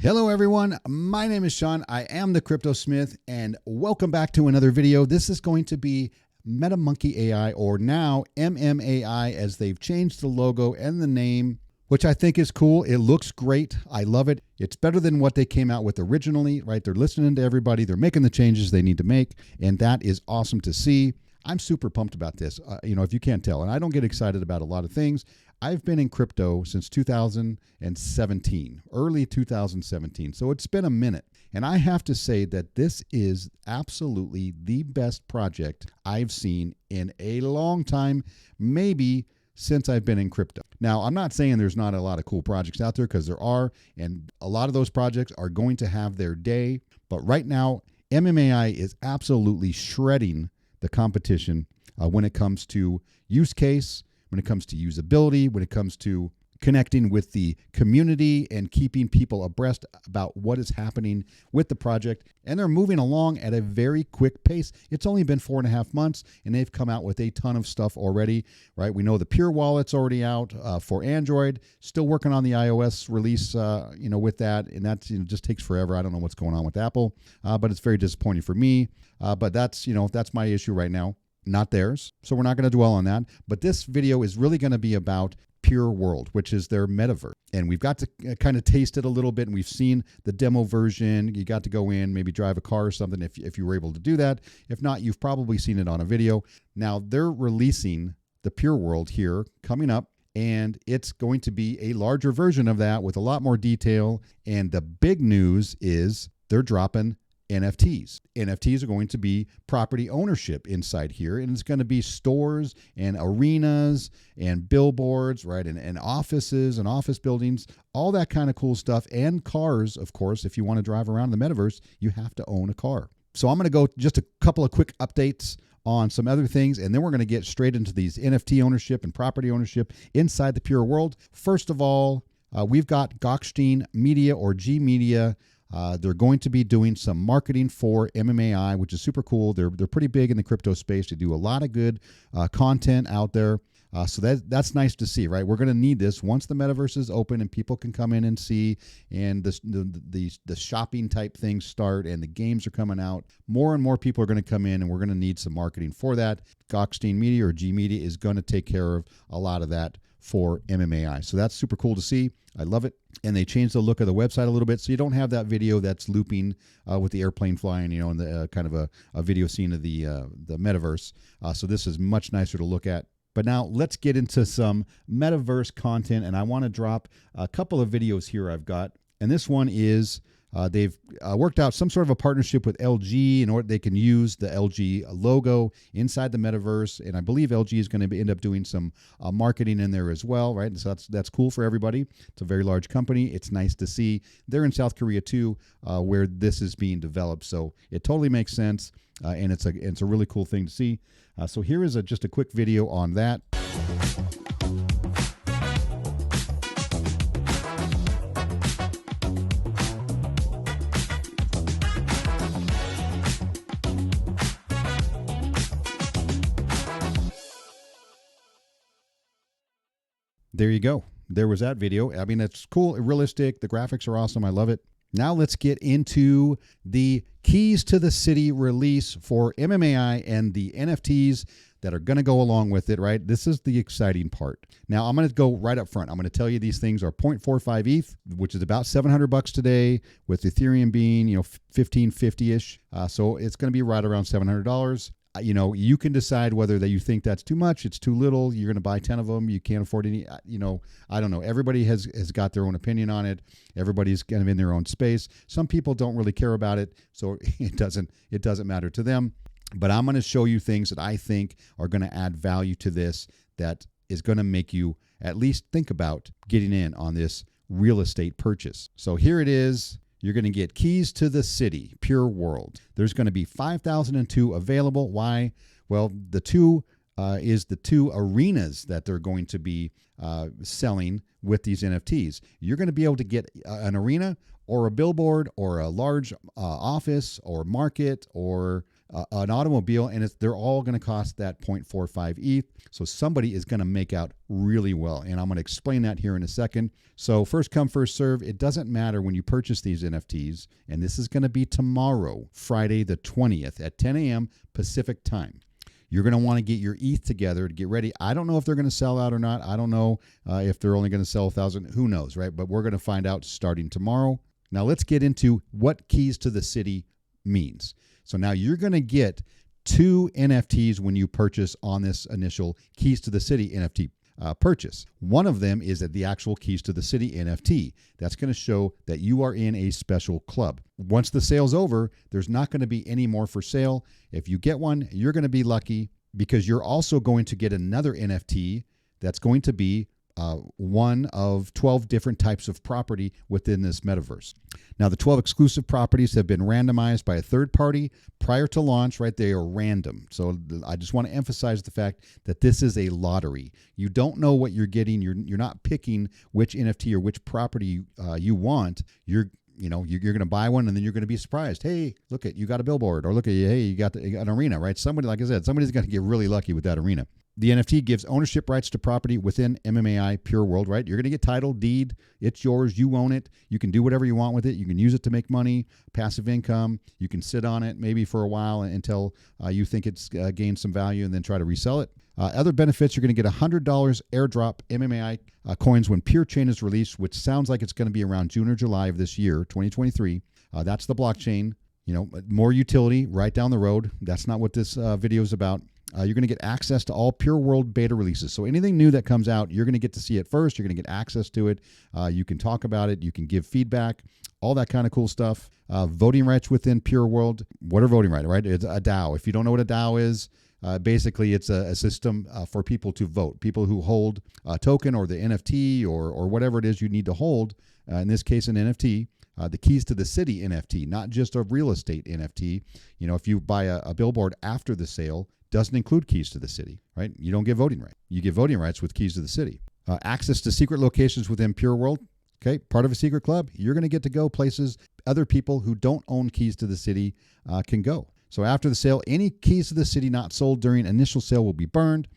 Hello everyone, my name is Sean. I am the Crypto Smith and welcome back to another video. This is going to be Metamonkeyai, or now MMAI, as they've changed the logo and the name, which I think is cool. It looks great. I love it. It's better than what they came out with originally, right? They're listening to everybody. They're making the changes they need to make, and that is awesome to see. I'm super pumped about this, if you can't tell. And I don't get excited about a lot of things. I've been in crypto since 2017, early 2017. So it's been a minute. And I have to say that this is absolutely the best project I've seen in a long time, maybe since I've been in crypto. Now, I'm not saying there's not a lot of cool projects out there, because there are, and a lot of those projects are going to have their day. But right now, MMAI is absolutely shredding the competition when it comes to use case, when it comes to usability, when it comes to connecting with the community and keeping people abreast about what is happening with the project. And they're moving along at a very quick pace. It's only been 4.5 months, and they've come out with a ton of stuff already, right? We know the Pure Wallet's already out for Android, still working on the iOS release, with that. And that just takes forever. I don't know what's going on with Apple, but it's very disappointing for me. But that's my issue right now, not theirs. So we're not going to dwell on that. But this video is really going to be about pureworld, which is their metaverse. And we've got to kind of taste it a little bit, and we've seen the demo version. You got to go in, maybe drive a car or something if you were able to do that. If not, you've probably seen it on a video. Now, they're releasing the pureworld here coming up, and it's going to be a larger version of that with a lot more detail. And the big news is they're dropping NFTs. NFTs are going to be property ownership inside here, and it's going to be stores and arenas and billboards, right, and offices and office buildings, all that kind of cool stuff, and cars, of course. If you want to drive around the metaverse, you have to own a car. So I'm going to go just a couple of quick updates on some other things, and then we're going to get straight into these NFT ownership and property ownership inside the pure world. First of all, we've got Gokhshtein Media, or G Media. They're going to be doing some marketing for MMAI, which is super cool. They're pretty big in the crypto space. They do a lot of good content out there. So that's nice to see, right? We're going to need this once the metaverse is open and people can come in and see, and the shopping type things start and the games are coming out. More and more people are going to come in, and we're going to need some marketing for that. Gokhshtein Media, or G Media, is going to take care of a lot of that for MMAI. So that's super cool to see. I love it. And they changed the look of the website a little bit, so you don't have that video that's looping with the airplane flying, and the kind of a video scene of the metaverse. So this is much nicer to look at. But now let's get into some metaverse content, and I want to drop a couple of videos here I've got. And this one is they've worked out some sort of a partnership with LG in order they can use the LG logo inside the metaverse. And I believe LG is going to end up doing some marketing in there as well, right? And so that's cool for everybody. It's a very large company. It's nice to see. They're in South Korea too, where this is being developed. So it totally makes sense, and it's a really cool thing to see. So here is just a quick video on that. There you go. There was that video. I mean, it's cool, realistic. The graphics are awesome. I love it. Now let's get into the Keys to the City release for MMAI and the NFTs that are going to go along with it, right? This is the exciting part. Now, I'm going to go right up front. I'm going to tell you these things are 0.45 ETH, which is about $700 today, with Ethereum being, 1550-ish. So it's going to be right around $700. You can decide whether that you think that's too much, it's too little, you're going to buy 10 of them, you can't afford any, I don't know. Everybody has got their own opinion on it. Everybody's kind of in their own space. Some people don't really care about it, so it doesn't matter to them. But I'm going to show you things that I think are going to add value to this, that is going to make you at least think about getting in on this real estate purchase. So here it is. You're going to get Keys to the City, Pure World. There's going to be 5,002 available. Why? Well, the two arenas that they're going to be selling with these NFTs. You're going to be able to get an arena or a billboard or a large office or market or an automobile, and they're all going to cost that 0.45 ETH. So somebody is going to make out really well, and I'm going to explain that here in a second. So first come, first serve. It doesn't matter when you purchase these NFTs, and this is going to be tomorrow, Friday the 20th at 10 a.m. Pacific time. You're going to want to get your ETH together to get ready. I don't know if they're going to sell out or not. I don't know if they're only going to sell 1,000. Who knows, right? But we're going to find out starting tomorrow. Now let's get into what keys to the city means. So now you're going to get 2 NFTs when you purchase on this initial Keys to the City NFT purchase. One of them is at the actual Keys to the City NFT. That's going to show that you are in a special club. Once the sale's over, there's not going to be any more for sale. If you get one, you're going to be lucky because you're also going to get another NFT that's going to be one of 12 different types of property within this metaverse. Now, the 12 exclusive properties have been randomized by a third party prior to launch, right? They are random. So I just want to emphasize the fact that this is a lottery. You don't know what you're getting. You're not picking which NFT or which property you want. You're going to buy one and then you're going to be surprised. Hey, look you got a billboard, or look at you. Hey, you got an arena, right? Somebody, like I said, somebody's going to get really lucky with that arena. The NFT gives ownership rights to property within Mmai Pure World, right? You're going to get title, deed. It's yours. You own it. You can do whatever you want with it. You can use it to make money, passive income. You can sit on it maybe for a while until you think it's gained some value and then try to resell it. Other benefits, you're going to get $100 airdrop Mmai coins when Pure Chain is released, which sounds like it's going to be around June or July of this year, 2023. That's the blockchain. More utility right down the road. That's not what this video is about. You're going to get access to all Pure World beta releases. So anything new that comes out, you're going to get to see it first. You're going to get access to it. You can talk about it. You can give feedback, all that kind of cool stuff. Voting rights within Pure World. What are voting rights, right? It's a DAO. If you don't know what a DAO is, basically it's a system for people to vote. People who hold a token or the NFT or whatever it is you need to hold, in this case an NFT. The Keys to the City NFT, not just a real estate NFT. If you buy a billboard after the sale, doesn't include Keys to the City, right? You don't get voting rights. You get voting rights with Keys to the City. Access to secret locations within Pure World. Okay, part of a secret club. You're going to get to go places other people who don't own Keys to the City can go. So after the sale, any Keys to the City not sold during initial sale will be burned.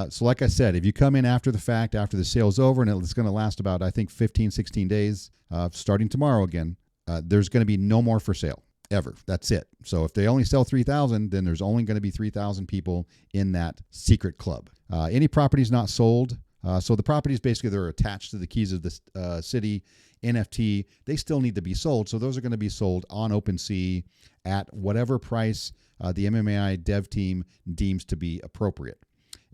So like I said, if you come in after the fact, after the sale's over, and it's going to last about, I think, 15, 16 days, starting tomorrow again, there's going to be no more for sale. Ever. That's it. So if they only sell 3,000, then there's only going to be 3,000 people in that secret club. Any properties not sold. So the properties, basically, they're attached to the Keys of the City NFT. They still need to be sold. So those are going to be sold on OpenSea at whatever price the Mmai dev team deems to be appropriate.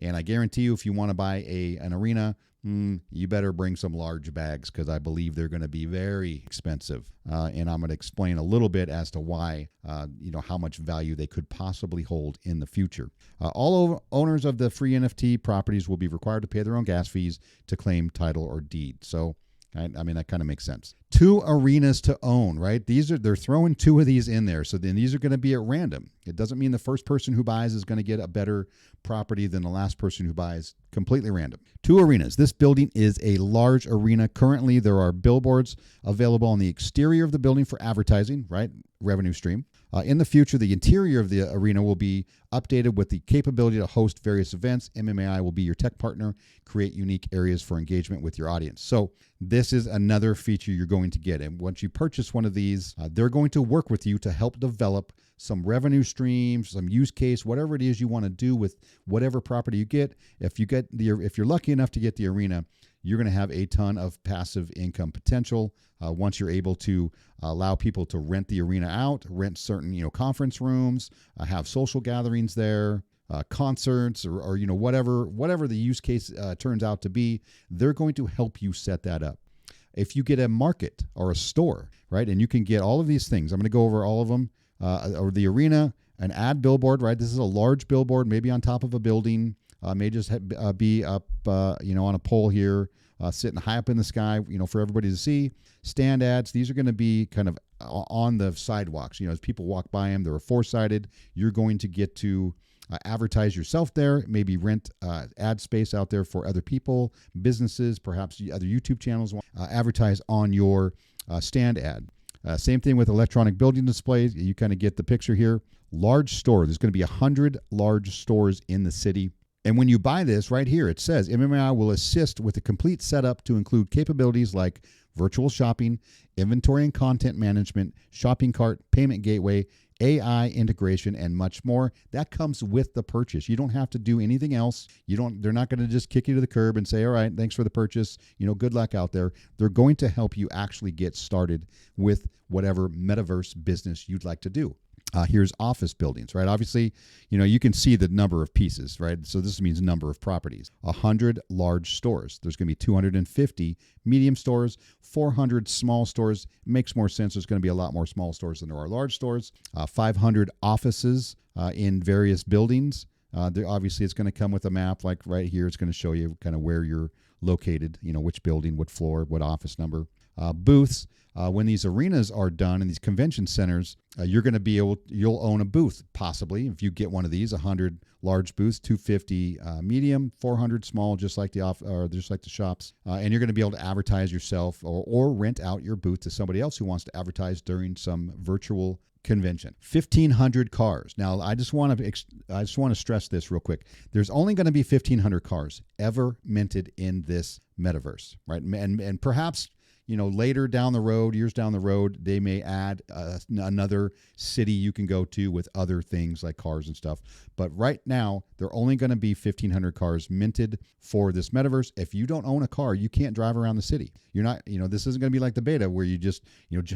And I guarantee you, if you want to buy an arena, you better bring some large bags because I believe they're going to be very expensive. And I'm going to explain a little bit as to why, how much value they could possibly hold in the future. All owners of the free NFT properties will be required to pay their own gas fees to claim title or deed. So, I mean, that kind of makes sense. 2 arenas to own, right? They're throwing 2 of these in there. So then these are going to be at random. It doesn't mean the first person who buys is going to get a better property than the last person who buys. Completely random. 2 arenas. This building is a large arena. Currently, there are billboards available on the exterior of the building for advertising, right? Revenue stream. In the future, the interior of the arena will be updated with the capability to host various events. Mmai will be your tech partner, create unique areas for engagement with your audience. So this is another feature you're going to get. And once you purchase one of these, they're going to work with you to help develop some revenue streams, some use case, whatever it is you want to do with whatever property you get. If you're lucky enough to get the arena, you're going to have a ton of passive income potential once you're able to allow people to rent the arena out, rent certain conference rooms, have social gatherings there, concerts, or whatever the use case turns out to be. They're going to help you set that up. If you get a market or a store, right, and you can get all of these things, I'm going to go over all of them, or the arena, an ad billboard, right? This is a large billboard, maybe on top of a building. May just be up, on a pole here, sitting high up in the sky, for everybody to see. Stand ads, these are going to be kind of on the sidewalks. As people walk by them, they're four-sided. You're going to get to advertise yourself there, maybe rent ad space out there for other people, businesses, perhaps other YouTube channels, advertise on your stand ad. Same thing with electronic building displays. You kind of get the picture here. large store. There's going to be 100 large stores in the city. And when you buy this right here, it says MMAI will assist with a complete setup to include capabilities like virtual shopping, inventory and content management, shopping cart, payment gateway, AI integration, and much more. That comes with the purchase. You don't have to do anything else. They're not going to just kick you to the curb and say, all right, thanks for the purchase. Good luck out there. They're going to help you actually get started with whatever metaverse business you'd like to do. Here's office buildings, right? Obviously, you can see the number of pieces, right? So this means number of properties. 100 large stores. There's going to be 250 medium stores, 400 small stores. Makes more sense. There's going to be a lot more small stores than there are large stores. 500 offices in various buildings. Obviously, it's going to come with a map. Like right here, it's going to show you kind of where you're located, which building, what floor, what office number. Booths. When these arenas are done in these convention centers, you'll own a booth, possibly, if you get one of these. 100 large booths, 250 medium, 400 small, just like the shops. And you're going to be able to advertise yourself or rent out your booth to somebody else who wants to advertise during some virtual convention. 1,500 cars. Now, I just want to stress this real quick. There's only going to be 1,500 cars ever minted in this metaverse, right? And perhaps later down the road, years down the road, they may add another city you can go to with other things like cars and stuff. But right now, there are only going to be 1,500 cars minted for this metaverse. If you don't own a car, you can't drive around the city. You're not, this isn't going to be like the beta where you just,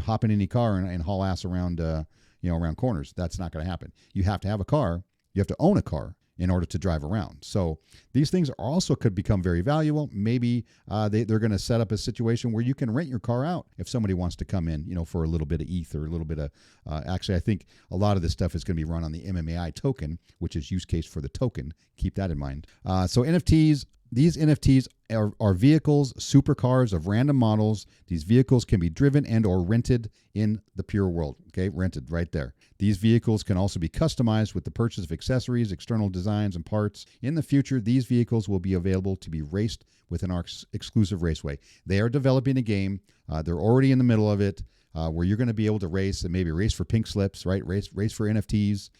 hop in any car and haul ass around, around corners. That's not going to happen. You have to have a car. You have to own a car in order to drive around. So these things also could become very valuable. Maybe they're going to set up a situation where you can rent your car out if somebody wants to come in, for a little bit of ETH or a little bit of, actually, I think a lot of this stuff is going to be run on the MMAI token, which is use case for the token. Keep that in mind. So NFTs, these NFTs are vehicles, supercars of random models. These vehicles can be driven and or rented in the pure world. Okay, rented right there. These vehicles can also be customized with the purchase of accessories, external designs, and parts. In the future, these vehicles will be available to be raced within our exclusive raceway. They are developing a game. They're already in the middle of it. Where you're going to be able to race and maybe race for pink slips, right? Race for NFTs,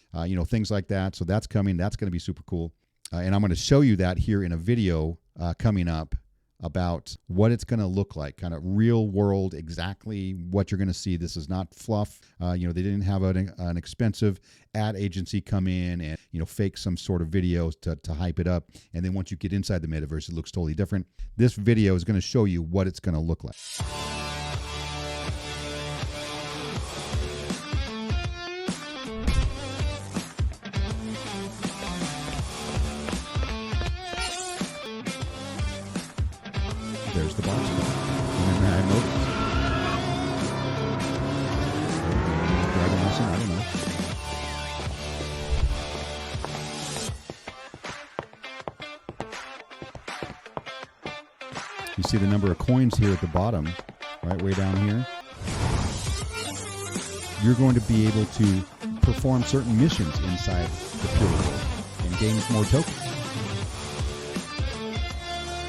things like that. So that's coming. That's going to be super cool. And I'm going to show you that here in a video coming up about what it's going to look like, kind of real world, exactly what you're going to see. This is not fluff. They didn't have an expensive ad agency come in and, fake some sort of videos to hype it up. And then once you get inside the metaverse, it looks totally different. This video is going to show you what it's going to look like. There's the box. Mmai Motors. Dragon Racing, I don't know. You see the number of coins here at the bottom, right, way down here. You're going to be able to perform certain missions inside the pure world and gain more tokens.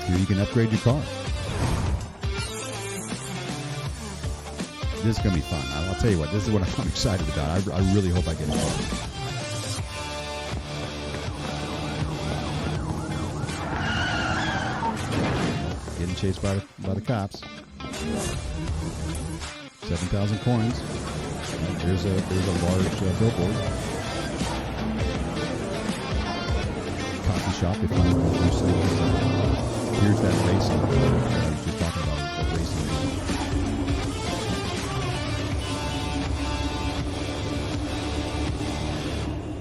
Here you can upgrade your car. This is going to be fun. I'll tell you what, this is what I'm excited about. I really hope I get involved. Getting chased by the cops. 7,000 coins. There's a large billboard. Coffee shop if you want to go through some. Here's that racing. I was just talking about the racing.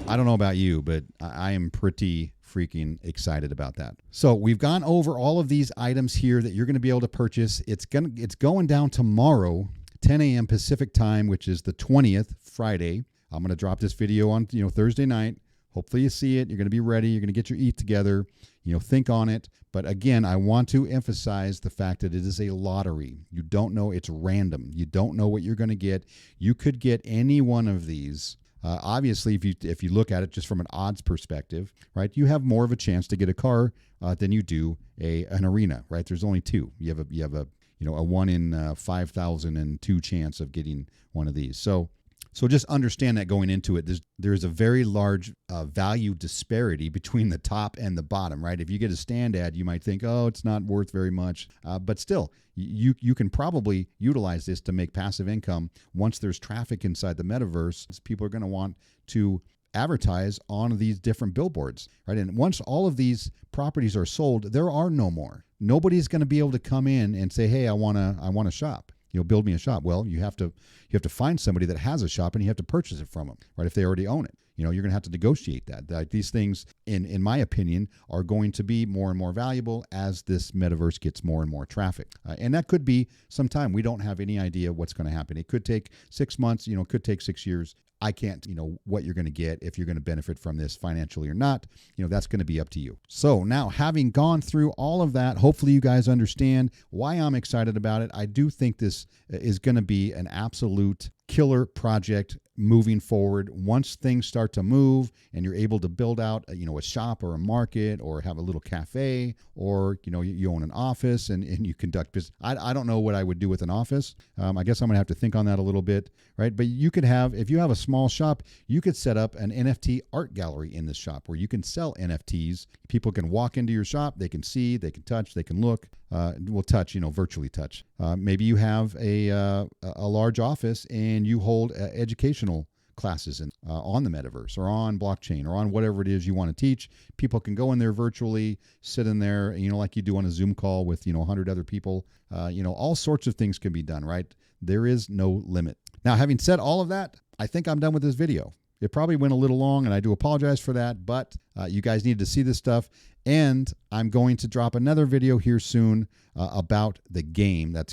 I don't know about you, but I am pretty freaking excited about that. So we've gone over all of these items here that you're going to be able to purchase. It's going down tomorrow, 10 a.m. Pacific time, which is the 20th, Friday. I'm going to drop this video on Thursday night. Hopefully you see it. You're going to be ready. You're going to get your ETH together. Think on it. But again, I want to emphasize the fact that it is a lottery. You don't know. It's random. You don't know what you're going to get. You could get any one of these. Obviously, if you look at it just from an odds perspective, right, you have more of a chance to get a car than you do an arena, right? There's only two. You have a 1 in 5,002 chance of getting one of these. So So just understand that going into it, there's a very large value disparity between the top and the bottom, right? If you get a stand ad, you might think, oh, it's not worth very much. But still, you can probably utilize this to make passive income once there's traffic inside the metaverse. People are going to want to advertise on these different billboards, right? And once all of these properties are sold, there are no more. Nobody's going to be able to come in and say, hey, I want to shop. Build me a shop. Well, you have to find somebody that has a shop and you have to purchase it from them, right? If they already own it, you're going to have to negotiate that. Like these things, in my opinion, are going to be more and more valuable as this metaverse gets more and more traffic. And that could be some time. We don't have any idea what's going to happen. It could take 6 months. It could take 6 years. I can't, what you're going to get, if you're going to benefit from this financially or not. That's going to be up to you. So now, having gone through all of that, hopefully you guys understand why I'm excited about it. I do think this is going to be an absolute killer project moving forward. Once things start to move and you're able to build out a shop or a market or have a little cafe, or you own an office and you conduct business. I don't know what I would do with an office. I guess I'm gonna have to think on that a little bit, right? But you could have, if you have a small shop, you could set up an NFT art gallery in this shop where you can sell NFTs. People can walk into your shop, they can see, they can touch, they can look. Touch, virtually touch. Maybe you have a large office and you hold educational classes on the metaverse or on blockchain or on whatever it is you want to teach. People can go in there virtually, sit in there, like you do on a Zoom call with 100 other people. All sorts of things can be done, right? There is no limit. Now, having said all of that, I think I'm done with this video. It probably went a little long, and I do apologize for that, but you guys need to see this stuff. And I'm going to drop another video here soon about the game that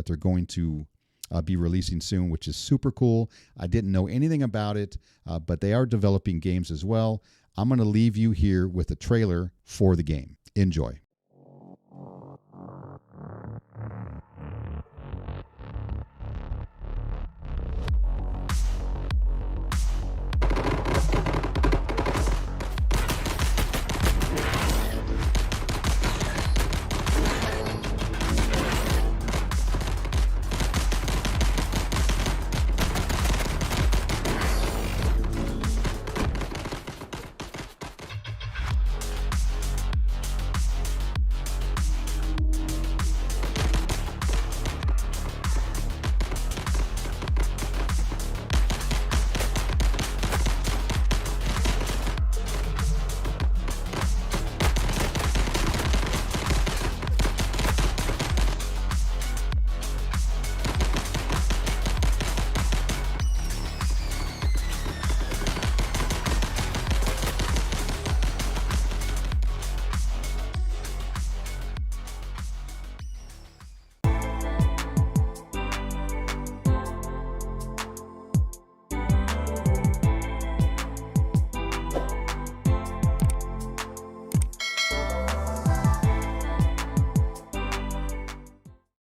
they're going to be releasing soon, which is super cool. I didn't know anything about it, but they are developing games as well. I'm going to leave you here with a trailer for the game. Enjoy.